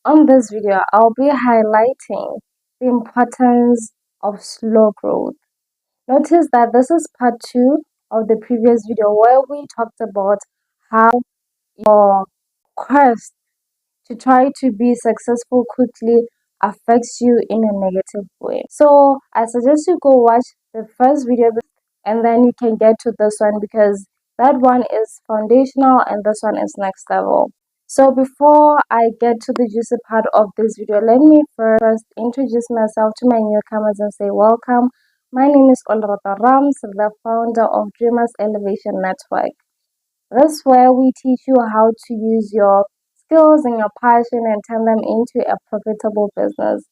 On this video, I'll be highlighting the importance of slow growth. Notice that this is part 2 of the previous video where we talked about how your quest to try to be successful quickly affects you in a negative way. So I suggest you go watch the first video and then you can get to this one because that one is foundational and this one is next level. So before I get to the juicy part of this video, let me first introduce myself to my newcomers and say welcome. My name is Olerato, the founder of Dreamers Elevation Network. This is where we teach you how to use your skills and your passion and turn them into a profitable business.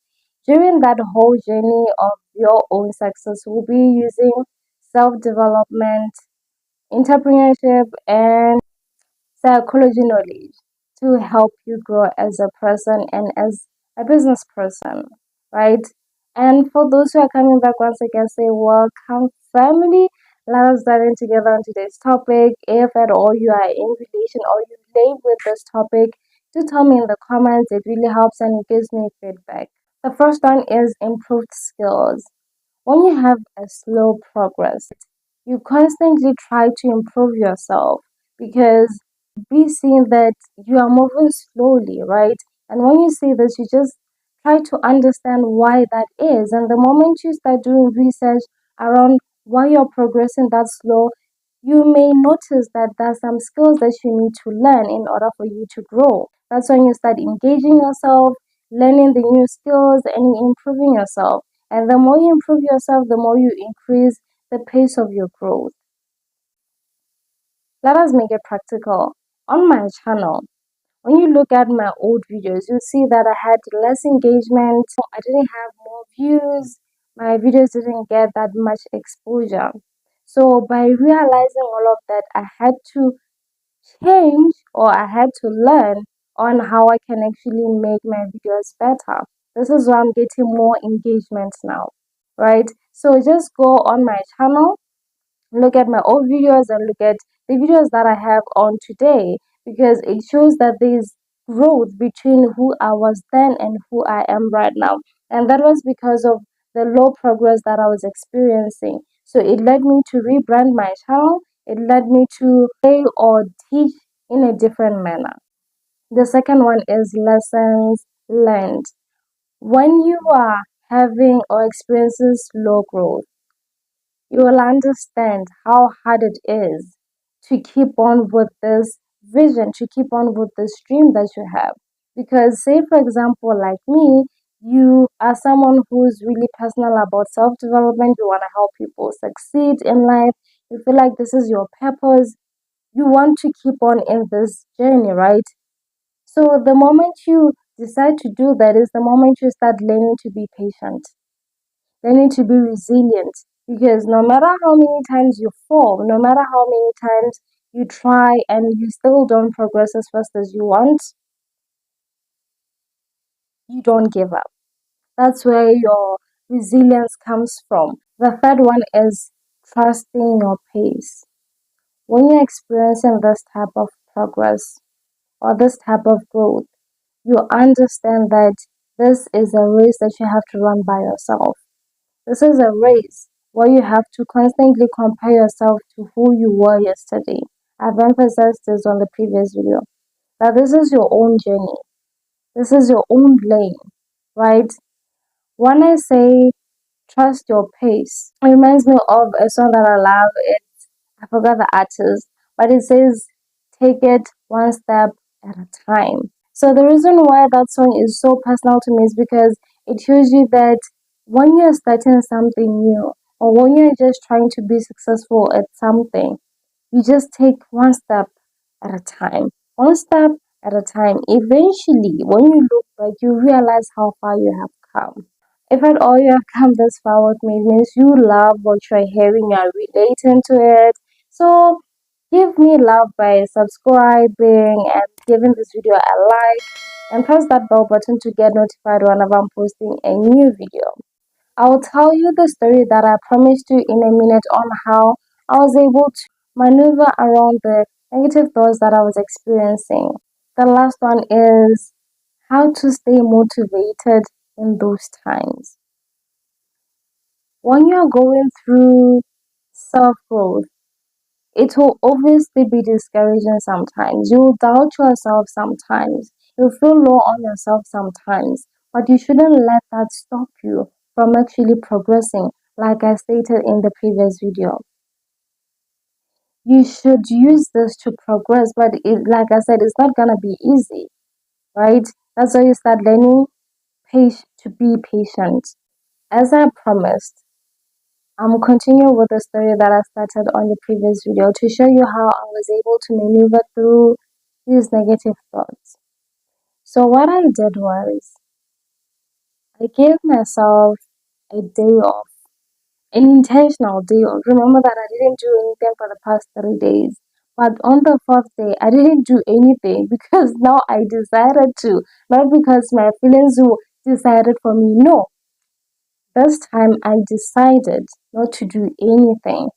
During that whole journey of your own success, we'll be using self-development, entrepreneurship, and psychology knowledge to help you grow as a person and as a business person, right? And for those who are coming back once again, say welcome, family. Let us dive in together on today's topic. If at all you are in relation or you relate with this topic, do tell me in the comments. It really helps and it gives me feedback. The first one is improved skills. When you have a slow progress, you constantly try to improve yourself because be seeing that you are moving slowly, right? And when you see this, you just try to understand why that is. And the moment you start doing research around why you're progressing that slow, you may notice that there's some skills that you need to learn in order for you to grow. That's when you start engaging yourself, learning the new skills, and improving yourself. And the more you improve yourself, the more you increase the pace of your growth. Let us make it practical. On my channel, when you look at my old videos, you'll see that I had less engagement. I didn't have more views. My videos didn't get that much exposure. So by realizing all of that, I had to change or I had to learn on how I can actually make my videos better. This is why I'm getting more engagement now, right? So just go on my channel, look at my old videos and look at the videos that I have on today because it shows that there's growth between who I was then and who I am right now. And that was because of the low progress that I was experiencing. So it led me to rebrand my channel. It led me to play or teach in a different manner. The second one is lessons learned. When you are having or experiencing slow growth, you will understand how hard it is to keep on with this vision, to keep on with this dream that you have. Because, say, for example, like me, you are someone who's really passionate about self development, you want to help people succeed in life, you feel like this is your purpose, you want to keep on in this journey, right? So, the moment you decide to do that is the moment you start learning to be patient. They need to be resilient because no matter how many times you fall, no matter how many times you try and you still don't progress as fast as you want, you don't give up. That's where your resilience comes from. The third one is trusting your pace. When you're experiencing this type of progress or this type of growth, you understand that this is a race that you have to run by yourself. This is a race where you have to constantly compare yourself to who you were yesterday. I've emphasized this on the previous video. That this is your own journey. This is your own lane, right? When I say trust your pace, it reminds me of a song that I love. I forgot the artist, but it says, take it one step at a time. So the reason why that song is so personal to me is because it shows you that when you're starting something new or when you're just trying to be successful at something, you just take one step at a time. One step at a time. Eventually, when you look back, you realize how far you have come. If at all you have come this far with me, it means you love what you're hearing, you're relating to it. So give me love by subscribing and giving this video a like and press that bell button to get notified whenever I'm posting a new video. I'll tell you the story that I promised you in a minute on how I was able to maneuver around the negative thoughts that I was experiencing. The last one is how to stay motivated in those times. When you're going through self growth, it will obviously be discouraging sometimes. You'll doubt yourself sometimes. You'll feel low on yourself sometimes. But you shouldn't let that stop you from actually progressing, like I stated in the previous video. You should use this to progress, but like I said, it's not gonna be easy, right? That's why you start learning to be patient. As I promised, I'm continuing with the story that I started on the previous video to show you how I was able to maneuver through these negative thoughts. So what I did was I gave myself a day off, an intentional day off. Remember that I didn't do anything for the past 3 days. But on the fourth day, I didn't do anything because now I decided to, not because my feelings decided for me. No, this time I decided not to do anything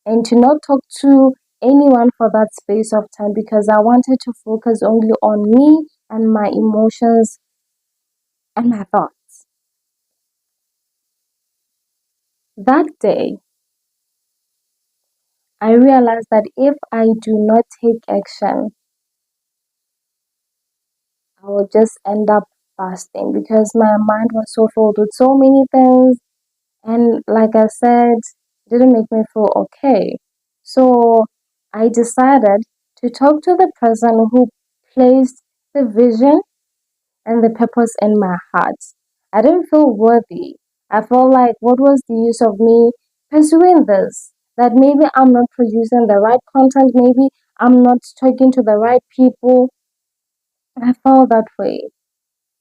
and to not talk to anyone for that space of time because I wanted to focus only on me and my emotions and my thoughts. That day, I realized that if I do not take action, I will just end up fasting because my mind was so filled with so many things. And like I said, it didn't make me feel okay. So I decided to talk to the person who placed the vision and the purpose in my heart. I didn't feel worthy. I felt like, what was the use of me pursuing this? That maybe I'm not producing the right content, maybe I'm not talking to the right people. I felt that way,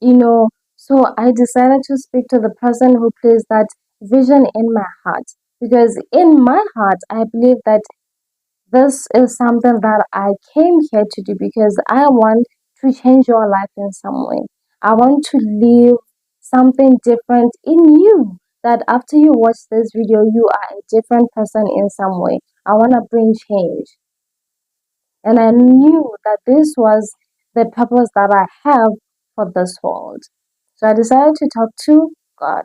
you know. So I decided to speak to the person who placed that vision in my heart. Because in my heart, I believe that this is something that I came here to do because I want to change your life in some way. I want to leave something different in you. That after you watch this video, you are a different person in some way. I want to bring change. And I knew that this was the purpose that I have for this world. So I decided to talk to God.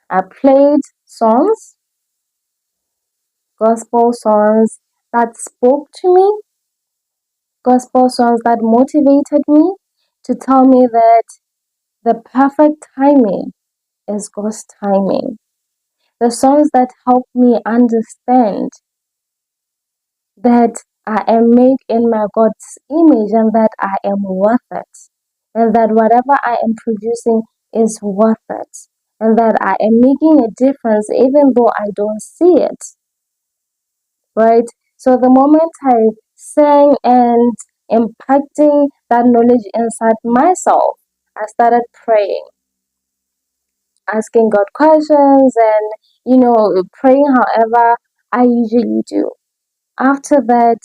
I played songs, gospel songs that spoke to me, gospel songs that motivated me to tell me that the perfect timing is God's timing. The songs that help me understand that I am made in my God's image and that I am worth it. And that whatever I am producing is worth it. And that I am making a difference even though I don't see it. Right? So the moment I sang and impacting that knowledge inside myself, I started praying, asking God questions and, praying however I usually do. After that,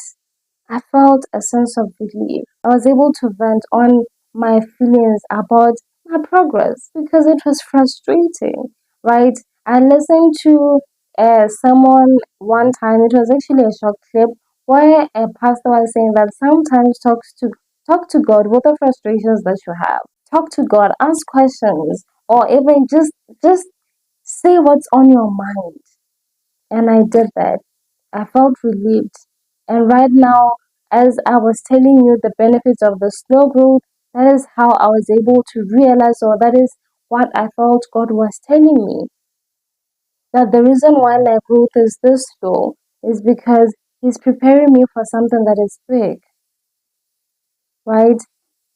I felt a sense of relief. I was able to vent on my feelings about my progress because it was frustrating, right? I listened to someone one time, it was actually a short clip where a pastor was saying that sometimes talk to God with the frustrations that you have. Talk to God, ask questions, or even just say what's on your mind. And I did that. I felt relieved. And right now, as I was telling you the benefits of the slow growth, that is how I was able to realize, or that is what I felt God was telling me. That the reason why my growth is this slow is because He's preparing me for something that is big, right?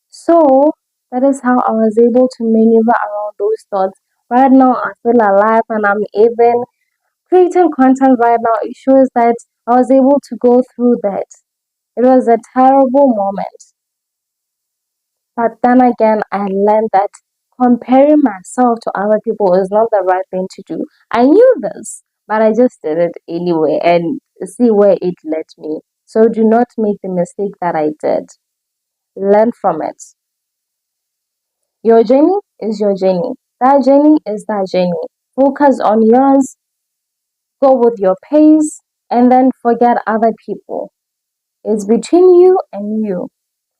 So, that is how I was able to maneuver around those thoughts. Right now, I feel alive and I'm even creating content right now. It shows that I was able to go through that. It was a terrible moment. But then again, I learned that comparing myself to other people is not the right thing to do. I knew this, but I just did it anyway and see where it led me. So do not make the mistake that I did. Learn from it. Your journey is your journey. That journey is that journey. Focus on yours, go with your pace, and then forget other people. It's between you and you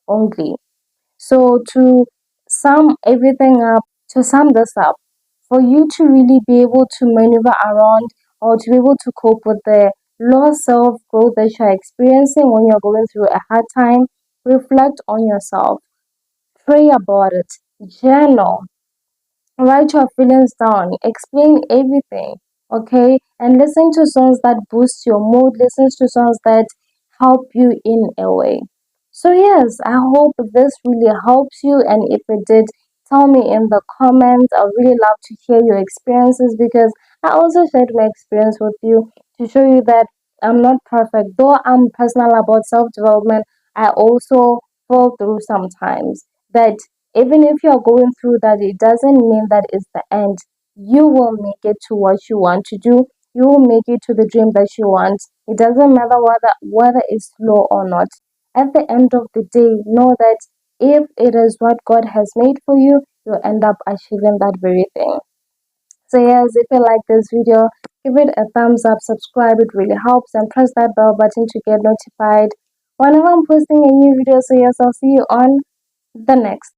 only. So to sum this up, for you to really be able to maneuver around or to be able to cope with the low self growth that you're experiencing when you're going through a hard time, reflect on yourself, pray about it, journal, write your feelings down, explain everything, okay? And listen to songs that boost your mood, listen to songs that help you in a way. So, yes, I hope this really helps you. And if it did, tell me in the comments. I really love to hear your experiences because I also shared my experience with you to show you that I'm not perfect. Though I'm personal about self development, I also fall through sometimes. That even if you're going through that, it doesn't mean that it's the end. You will make it to what you want to do. You will make it to the dream that you want. It doesn't matter whether it's slow or not. At the end of the day, know that if it is what God has made for you, you'll end up achieving that very thing. So yes, if you like this video, give it a thumbs up, subscribe, it really helps, and press that bell button to get notified whenever I'm posting a new video. So yes, I'll see you on the next.